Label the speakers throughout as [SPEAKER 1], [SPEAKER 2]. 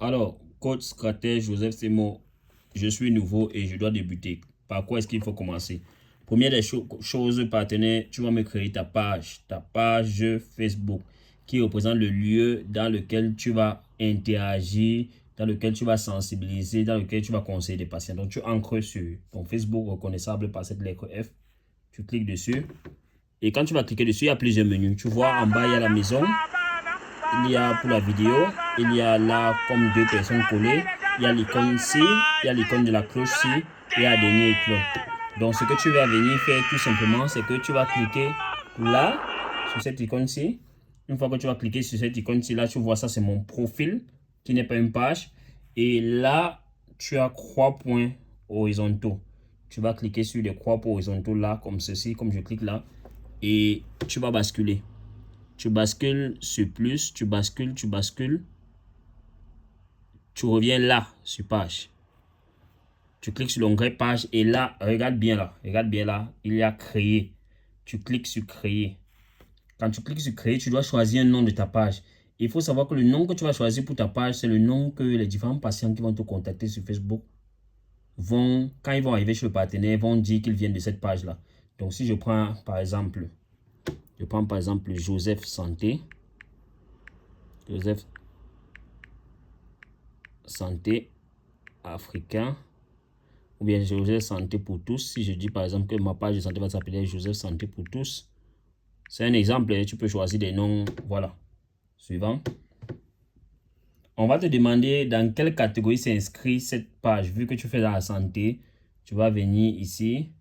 [SPEAKER 1] Alors, coach stratège Joseph Semo, je suis nouveau et je dois débuter. Par quoi est-ce qu'il faut commencer? Première des choses, partenaire, tu vas me créer ta page Facebook, qui représente le lieu dans lequel tu vas interagir, dans lequel tu vas sensibiliser, dans lequel tu vas conseiller des patients. Donc, tu ancres sur ton Facebook reconnaissable par cette lettre F. Tu cliques dessus. Et quand tu vas cliquer dessus, il y a plusieurs menus. Tu vois en bas, il y a la maison. Il y a pour la vidéo, il y a là comme deux personnes collées, il y a l'icône ci, il y a l'icône de la cloche ci, et la dernière icône. Donc ce que tu vas venir faire tout simplement, c'est que tu vas cliquer là, sur cette icône-ci. Une fois que tu vas cliquer sur cette icône-ci, là tu vois ça, c'est mon profil, qui n'est pas une page. Et là, tu as 3 points horizontaux. Tu vas cliquer sur les 3 points horizontaux là, comme ceci, comme je clique là, et tu vas basculer. Tu bascules sur plus, tu bascules, tu reviens là, sur page. Tu cliques sur l'onglet page et là, regarde bien là, il y a créer. Tu cliques sur créer. Quand tu cliques sur créer, tu dois choisir un nom de ta page. Il faut savoir que le nom que tu vas choisir pour ta page, c'est le nom que les différents patients qui vont te contacter sur Facebook vont, quand ils vont arriver chez le partenaire, vont dire qu'ils viennent de cette page-là. Donc si je prends par exemple, Joseph Santé. Joseph Santé africain, ou bien Joseph Santé pour tous. Si je dis par exemple que ma page de santé va s'appeler Joseph Santé pour tous, c'est un exemple, tu peux choisir des noms. Voilà. Suivant. On va te demander dans quelle catégorie s'inscrit cette page. Vu que tu fais dans la santé, tu vas venir ici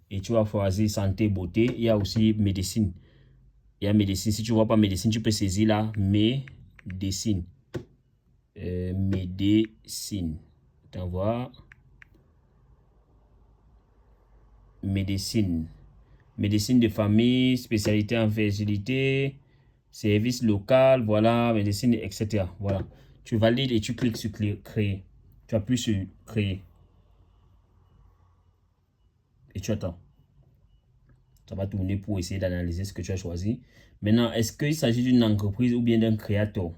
[SPEAKER 1] et tu vas choisir santé, beauté. Il y a aussi médecine. Il y a médecine. Si tu ne vois pas médecine, tu peux saisir là médecine. Médecine. T'envoies médecine. Médecine de famille, spécialité en fertilité, service local, voilà, médecine, etc. Voilà. Tu valides et tu cliques sur créer. Tu appuies sur créer. Et tu attends. Ça va tourner pour essayer d'analyser ce que tu as choisi. Maintenant, est-ce qu'il s'agit d'une entreprise ou bien d'un créateur?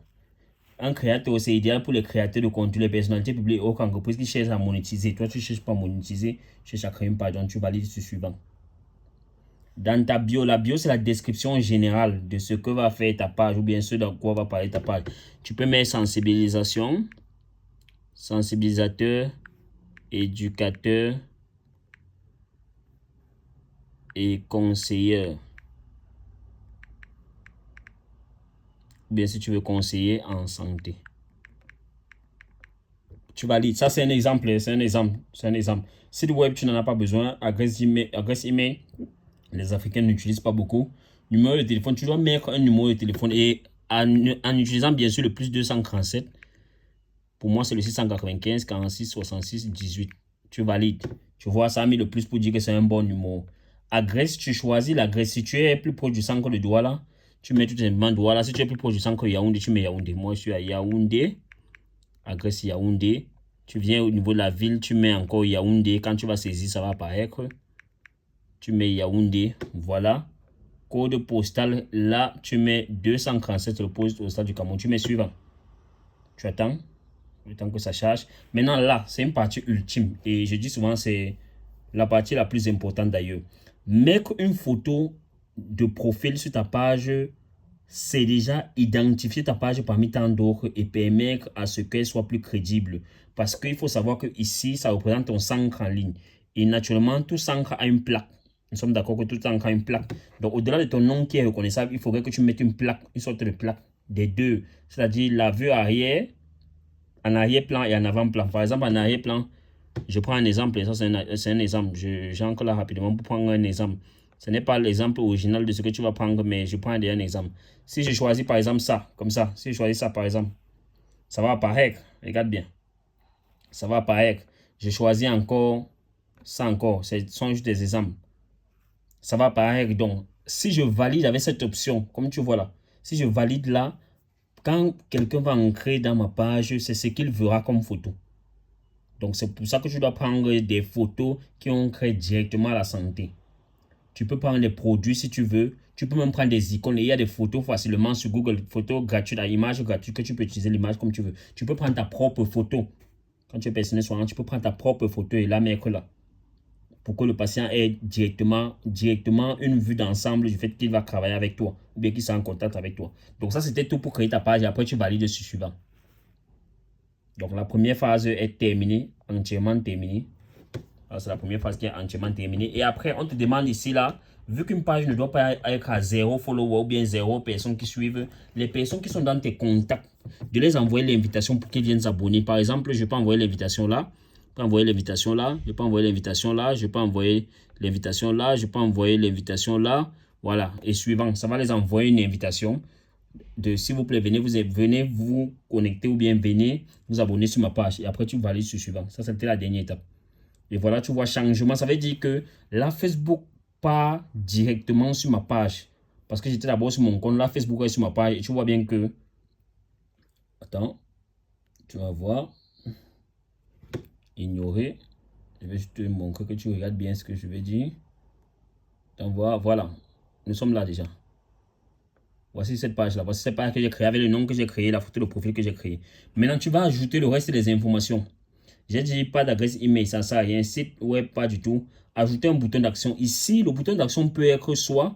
[SPEAKER 1] Un créateur, c'est idéal pour les créateurs de contenu, les personnalités publiques et autres entreprises qui cherchent à monétiser. Toi, tu ne cherches pas à monétiser, tu cherches à créer une page, donc tu valides sur suivant. Dans ta bio, la bio, c'est la description générale de ce que va faire ta page ou bien ce de quoi va parler ta page. Tu peux mettre sensibilisation, sensibilisateur, éducateur et conseilleur. Bien si tu veux conseiller en santé. Tu valides. Ça, c'est un exemple. Site web, tu n'en as pas besoin. Adresse email. Les Africains n'utilisent pas beaucoup. Numéro de téléphone, tu dois mettre un numéro de téléphone et en utilisant bien sûr le plus 237. Pour moi, c'est le 695 46 66 18. Tu valides. Tu vois, ça a mis le plus pour dire que c'est un bon numéro. Adresse, tu choisis l'adresse. Si tu es plus proche du centre de Douala, tu mets tout simplement Douala. Si tu es plus proche du centre de Yaoundé, tu mets Yaoundé. Moi, je suis à Yaoundé. Adresse Yaoundé. Tu viens au niveau de la ville, tu mets encore Yaoundé. Quand tu vas saisir, ça va apparaître. Tu mets Yaoundé. Voilà. Code postal, là, tu mets 237, le poste postal du Cameroun. Tu mets suivant. Tu attends. Le temps que ça charge. Maintenant, là, c'est une partie ultime. Et je dis souvent, c'est la partie la plus importante d'ailleurs. Mettre une photo de profil sur ta page, c'est déjà identifier ta page parmi tant d'autres et permettre à ce qu'elle soit plus crédible. Parce qu'il faut savoir que ici, ça représente ton centre en ligne. Et naturellement, tout centre a une plaque. Nous sommes d'accord que tout centre a une plaque. Donc, au-delà de ton nom qui est reconnaissable, il faudrait que tu mettes une plaque, une sorte de plaque des deux. C'est-à-dire la vue arrière, en arrière-plan et en avant-plan. Par exemple, en arrière-plan, je prends un exemple. Ça, c'est un exemple. J'encre là rapidement pour prendre un exemple. Ce n'est pas l'exemple original de ce que tu vas prendre, mais je prends un exemple. Si je choisis par exemple ça, comme ça, si je choisis ça par exemple, ça va apparaître. Regarde bien. Ça va apparaître. Je choisis encore ça encore. Ce sont juste des exemples. Ça va apparaître. Donc, si je valide avec cette option, comme tu vois là, si je valide là, quand quelqu'un va ancrer dans ma page, c'est ce qu'il verra comme photo. Donc, c'est pour ça que je dois prendre des photos qui ont créé directement la santé. Tu peux prendre les produits si tu veux. Tu peux même prendre des icônes. Et il y a des photos facilement sur Google. Photos gratuites, à image gratuite que tu peux utiliser l'image comme tu veux. Tu peux prendre ta propre photo. Quand tu es personnel soignant, tu peux prendre ta propre photo et la mettre là. Pour que le patient ait directement une vue d'ensemble du fait qu'il va travailler avec toi. Ou bien qu'il soit en contact avec toi. Donc ça, c'était tout pour créer ta page. Et après, tu valides sur suivant. Donc la première phase est terminée. Entièrement terminée. C'est la première phase qui est entièrement terminée. Et après, on te demande ici, là, vu qu'une page ne doit pas être à 0 follower ou bien 0 personnes qui suivent, les personnes qui sont dans tes contacts, de les envoyer l'invitation pour qu'ils viennent s'abonner. Par exemple, je peux envoyer l'invitation là. Je peux envoyer l'invitation là. Je peux envoyer l'invitation là. Je peux envoyer l'invitation là. Je peux envoyer l'invitation là. Voilà. Et suivant, ça va les envoyer une invitation de s'il vous plaît, venez vous connecter ou bien venez vous abonner sur ma page. Et après, tu valides sur suivant. Ça, c'était la dernière étape. Et voilà, tu vois, changement. Ça veut dire que là, Facebook part directement sur ma page. Parce que j'étais d'abord sur mon compte. Là, Facebook est sur ma page. Et tu vois bien que... Attends. Tu vas voir. Ignorer. Je vais juste te montrer que tu regardes bien ce que je vais dire. Attends, voilà. Nous sommes là déjà. Voici cette page-là. Voici cette page que j'ai créée avec le nom que j'ai créé, la photo de profil que j'ai créé. Maintenant, tu vas ajouter le reste des informations. J'ai dit pas d'adresse email, ça ne sert à rien. Site web, pas du tout. Ajouter un bouton d'action. Ici, le bouton d'action peut être soit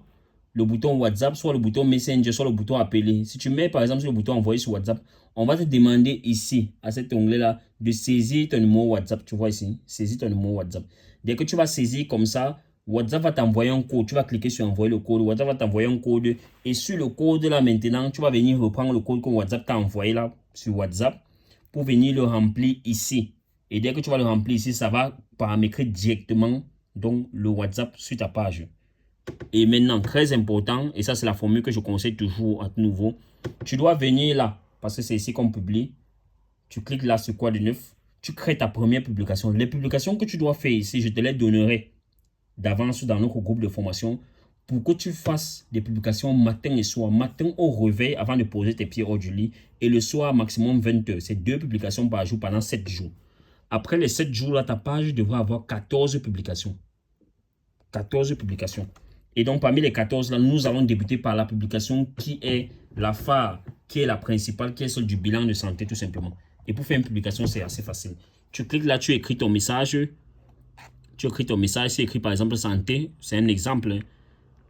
[SPEAKER 1] le bouton WhatsApp, soit le bouton Messenger, soit le bouton appeler. Si tu mets par exemple sur le bouton envoyer sur WhatsApp, on va te demander ici, à cet onglet-là, de saisir ton numéro WhatsApp. Tu vois ici, saisir ton numéro WhatsApp. Dès que tu vas saisir comme ça, WhatsApp va t'envoyer un code. Tu vas cliquer sur envoyer le code. WhatsApp va t'envoyer un code. Et sur le code là maintenant, tu vas venir reprendre le code que WhatsApp t'a envoyé là sur WhatsApp pour venir le remplir ici. Et dès que tu vas le remplir ici, ça va paramétrer directement donc le WhatsApp sur ta page. Et maintenant, très important, et ça c'est la formule que je conseille toujours à nouveau, tu dois venir là, parce que c'est ici qu'on publie. Tu cliques là sur quoi de neuf, tu crées ta première publication. Les publications que tu dois faire ici, je te les donnerai d'avance dans notre groupe de formation pour que tu fasses des publications matin et soir. Matin au réveil avant de poser tes pieds hors du lit et le soir maximum 20 heures. C'est 2 publications par jour pendant 7 jours. Après les 7 jours, là, ta page devra avoir 14 publications. 14 publications. Et donc, parmi les 14, là, nous allons débuter par la publication qui est la phare, qui est la principale, qui est celle du bilan de santé, tout simplement. Et pour faire une publication, c'est assez facile. Tu cliques là, tu écris ton message. Tu écris ton message, c'est écrit par exemple santé, c'est un exemple. Hein.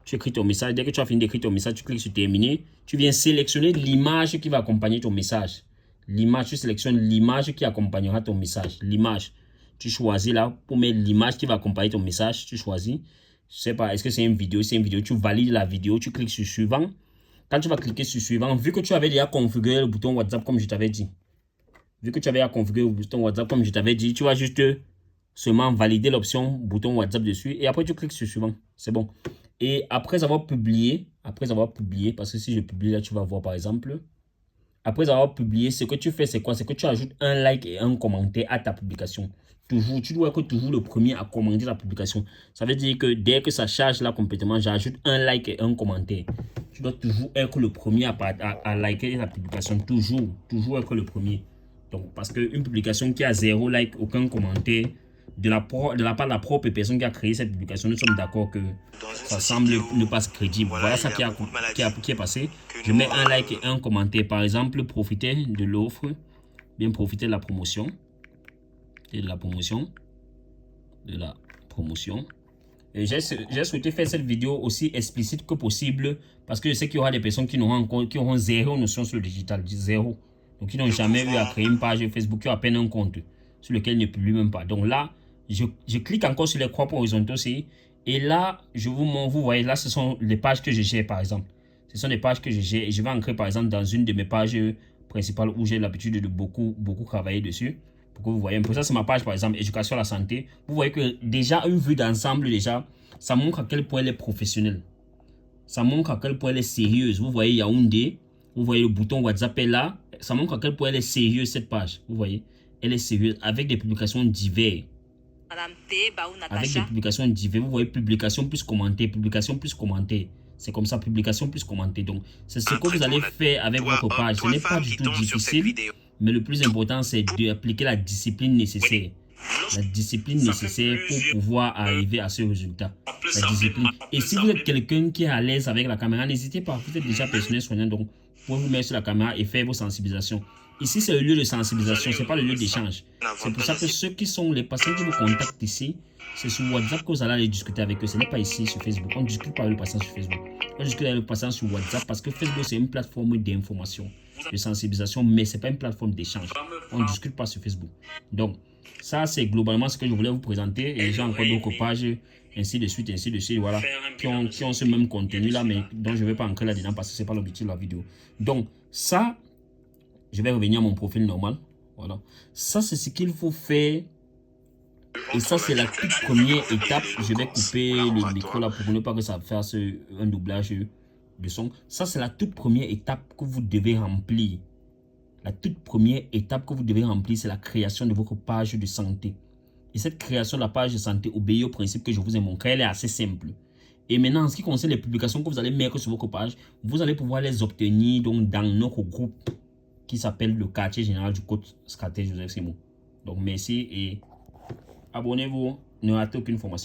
[SPEAKER 1] Tu écris ton message, dès que tu as fini d'écrire ton message, tu cliques sur terminer. Tu viens sélectionner l'image qui va accompagner ton message. L'image, tu sélectionnes l'image qui accompagnera ton message. L'image, tu choisis là pour mettre l'image qui va accompagner ton message. Tu choisis. Je sais pas, est-ce que c'est une vidéo? C'est une vidéo. Tu valides la vidéo, tu cliques sur suivant. Quand tu vas cliquer sur suivant, vu que tu avais déjà configuré le bouton WhatsApp comme je t'avais dit. Vu que tu avais déjà configuré le bouton WhatsApp comme je t'avais dit, tu vas juste seulement valider l'option bouton WhatsApp dessus. Et après, tu cliques sur suivant. C'est bon. Et après avoir publié, parce que si je publie là, tu vas voir par exemple. Après avoir publié, ce que tu fais, c'est quoi? C'est que tu ajoutes un like et un commentaire à ta publication. Toujours, tu dois être toujours le premier à commenter la publication. Ça veut dire que dès que ça charge là complètement, j'ajoute un like et un commentaire. Tu dois toujours être le premier à liker la publication. Toujours être le premier. Donc, parce qu'une publication qui a 0 like, aucun commentaire, de la part de la propre personne qui a créé cette publication, nous sommes d'accord que ça semble ne pas crédible. Voilà ça qui est passé. Je mets un like et un commentaire. Par exemple, profitez de l'offre, bien profiter de la promotion. Et de la promotion. Et j'ai souhaité faire cette vidéo aussi explicite que possible parce que je sais qu'il y aura des personnes qui auront zéro notion sur le digital, zéro. Donc qui n'ont jamais eu à créer une page Facebook, qui ont à peine un compte sur lequel ils ne publient même pas. Donc là, je clique encore sur les croix horizontaux aussi. Et là, je vous montre, vous voyez, là, ce sont les pages que je gère par exemple. Ce sont des pages que je gère et je vais ancrer par exemple dans une de mes pages principales où j'ai l'habitude de beaucoup travailler dessus. Pour que vous voyez un peu, ça c'est ma page par exemple, éducation à la santé. Vous voyez que déjà une vue d'ensemble, déjà, ça montre à quel point elle est professionnelle. Ça montre à quel point elle est sérieuse. Vous voyez Yaoundé, vous voyez le bouton WhatsApp est là. Ça montre à quel point elle est sérieuse cette page. Vous voyez, elle est sérieuse avec des publications diverses. Avec des publications diverses, vous voyez publication plus commenter, publication plus commenter. C'est comme ça, publication plus commenter. Donc, c'est ce que vous allez faire avec votre page. Ce n'est pas du tout difficile, mais le plus important, c'est d'appliquer la discipline nécessaire. La discipline nécessaire pour pouvoir arriver à ce résultat. La discipline. Et si vous êtes quelqu'un qui est à l'aise avec la caméra, n'hésitez pas. Vous êtes déjà personnel soignant, donc vous pouvez vous mettre sur la caméra et faire vos sensibilisations. Ici, c'est le lieu de sensibilisation, ce n'est pas le lieu d'échange. C'est pour ça que ceux qui sont les patients qui vous contactent ici, c'est sur WhatsApp que vous allez aller discuter avec eux. Ce n'est pas ici sur Facebook. On ne discute pas avec le patient sur Facebook. On discute avec le patient sur WhatsApp parce que Facebook, c'est une plateforme d'information, de sensibilisation, mais ce n'est pas une plateforme d'échange. On ne discute pas sur Facebook. Donc, ça, c'est globalement ce que je voulais vous présenter. Et j'ai encore d'autres pages, ainsi de suite, voilà, qui ont ce même contenu-là, mais dont je ne vais pas entrer là-dedans parce que ce n'est pas l'objectif de la vidéo. Donc, ça, je vais revenir à mon profil normal. Voilà. Ça, c'est ce qu'il faut faire. Et ça, c'est la toute première étape. Je vais couper le micro là pour ne pas que ça fasse un doublage de son. Ça, c'est la toute première étape que vous devez remplir. La toute première étape que vous devez remplir, c'est la création de votre page de santé. Et cette création de la page de santé obéit au principe que je vous ai montré. Elle est assez simple. Et maintenant, en ce qui concerne les publications que vous allez mettre sur votre page, vous allez pouvoir les obtenir donc dans notre groupe qui s'appelle le quartier général du coach Stratégie Joseph Simon. Donc, merci et abonnez-vous. Ne ratez aucune formation.